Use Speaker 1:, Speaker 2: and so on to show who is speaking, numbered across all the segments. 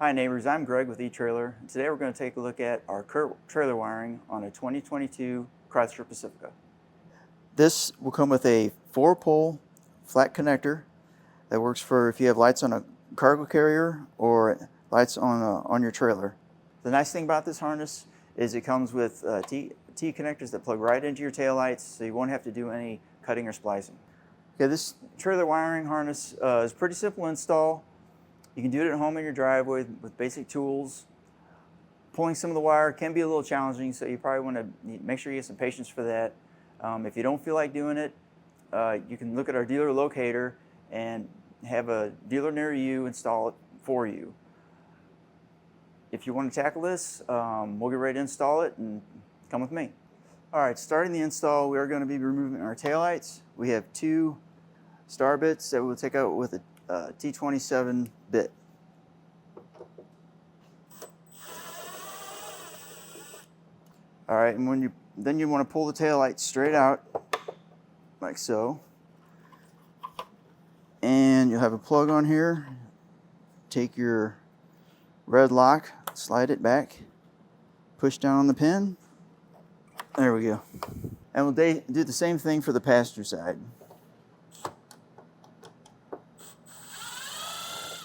Speaker 1: Hi neighbors, I'm Greg with eTrailer. Today we're going to take a look at our Curt trailer wiring on a 2022 Chrysler Pacifica. This will come with a 4-pole flat connector that works for if you have lights on a cargo carrier or lights on your trailer. The nice thing about this harness is it comes with T connectors that plug right into your taillights, so you won't have to do any cutting or splicing. Okay, this trailer wiring harness is pretty simple to install. You can do it at home in your driveway with basic tools. Pulling some of the wire can be a little challenging, so you probably want to make sure you get some patience for that. If you don't feel like doing it, you can look at our dealer locator and have a dealer near you install it for you. If you want to tackle this, we'll get ready to install it and come with me. All right, starting the install, we are going to be removing our taillights. We have 2 star bits that we'll take out with a T27 bit. All right, and then you want to pull the taillight straight out, like so. And you'll have a plug on here. Take your red lock, slide it back, push down on the pin. There we go. And we'll do the same thing for the passenger side.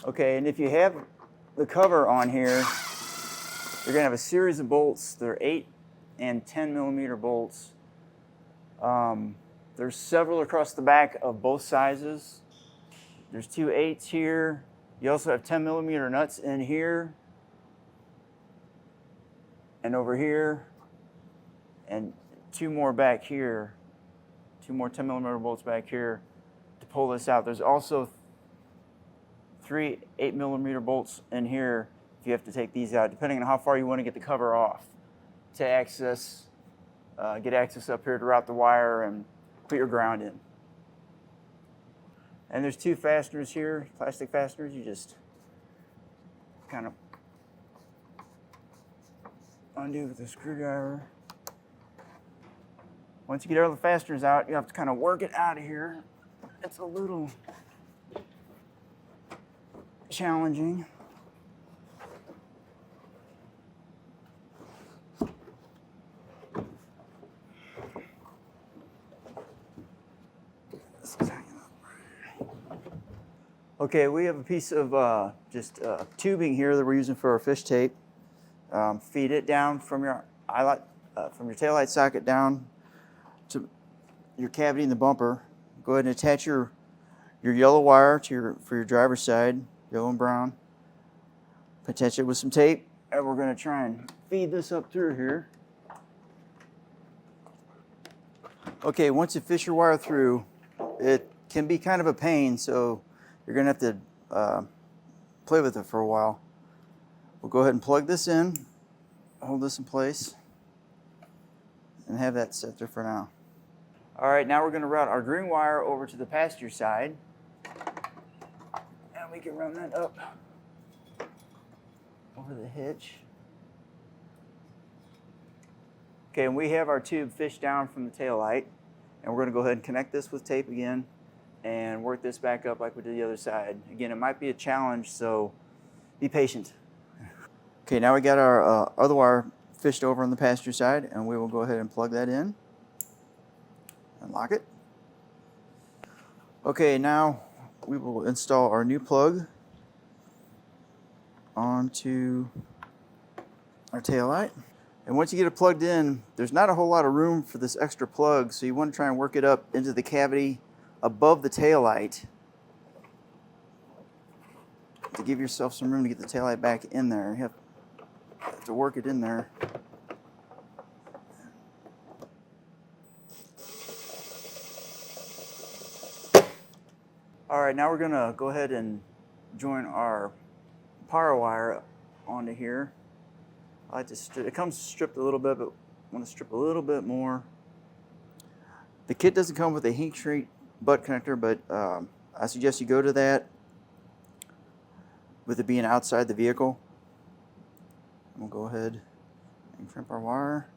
Speaker 1: Okay, and if you have the cover on here, you're going to have a series of bolts. They're 8 and 10 millimeter bolts. There's several across the back of both sizes. There's 2 8s here. You also have 10 millimeter nuts in here and over here, and 2 more back here. 2 more 10 millimeter bolts back here to pull this out. There's also 3 8 millimeter bolts in here if you have to take these out, depending on how far you want to get the cover off to get access up here to route the wire and put your ground in. And there's 2 fasteners here, plastic fasteners. You just kind of undo with the screwdriver. Once you get all the fasteners out, you have to kind of work it out of here. It's a little challenging. Okay, we have a piece of tubing here that we're using for our fish tape. Feed it down from your taillight socket down to your cavity in the bumper. Go ahead and attach your yellow wire for your driver's side, yellow and brown. Attach it with some tape, and we're going to try and feed this up through here. Okay, once you fish your wire through, it can be kind of a pain, so you're going to have to play with it for a while. We'll go ahead and plug this in, hold this in place, and have that set there for now. All right, now we're going to route our green wire over to the passenger side. And we can run that up over the hitch. Okay, and we have our tube fished down from the taillight. And we're going to go ahead and connect this with tape again and work this back up like we did the other side. Again, it might be a challenge, so be patient. Okay, now we got our other wire fished over on the passenger side, and we will go ahead and plug that in and lock it. Okay, now we will install our new plug onto our taillight. And once you get it plugged in, there's not a whole lot of room for this extra plug, so you want to try and work it up into the cavity above the taillight to give yourself some room to get the taillight back in there. You have to work it in there. All right, now we're going to go ahead and join our power wire onto here. I like to it comes stripped a little bit, but I want to strip a little bit more. The kit doesn't come with a heat shrink butt connector, but I suggest you go to that with it being outside the vehicle. And we'll go ahead and crimp our wire,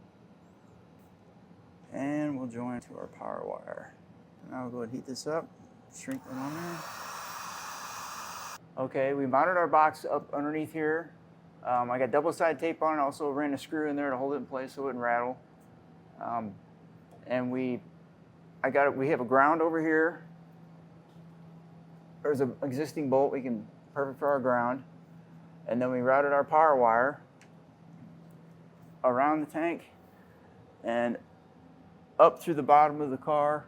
Speaker 1: and we'll join to our power wire. Now we'll go ahead and heat this up, shrink that on there. Okay, we mounted our box up underneath here. I got double-sided tape on it. Also ran a screw in there to hold it in place so it wouldn't rattle. And we have a ground over here. There's an existing bolt perfect for our ground. And then we routed our power wire around the tank and up through the bottom of the car.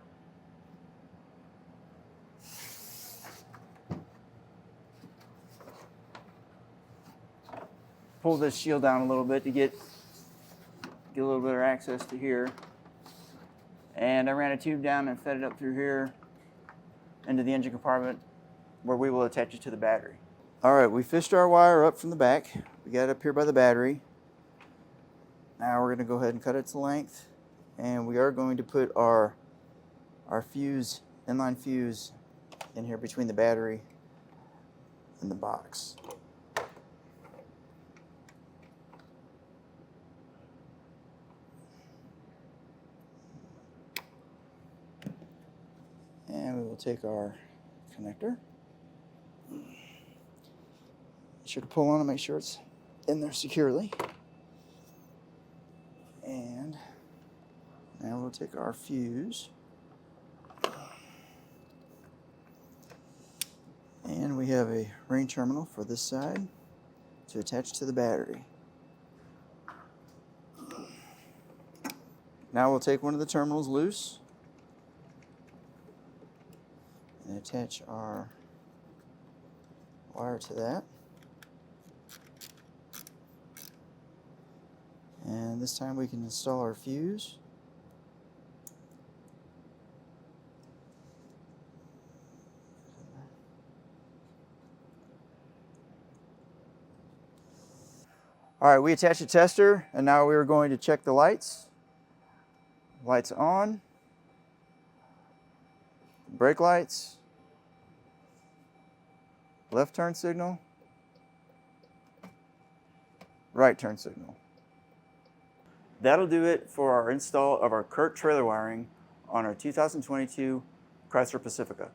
Speaker 1: Pull this shield down a little bit to get a little bit of access to here. And I ran a tube down and fed it up through here into the engine compartment where we will attach it to the battery. All right, we fished our wire up from the back. We got it up here by the battery. Now we're going to go ahead and cut it to length, and we are going to put our fuse, inline fuse, in here between the battery and the box. And we will take our connector. Be sure to pull on it, make sure it's in there securely. And now we'll take our fuse. And we have a ring terminal for this side to attach to the battery. Now we'll take one of the terminals loose and attach our wire to that. And this time we can install our fuse. All right, we attached a tester, and now we are going to check the lights. Lights on. Brake lights. Left turn signal. Right turn signal. That'll do it for our install of our Curt trailer wiring on our 2022 Chrysler Pacifica.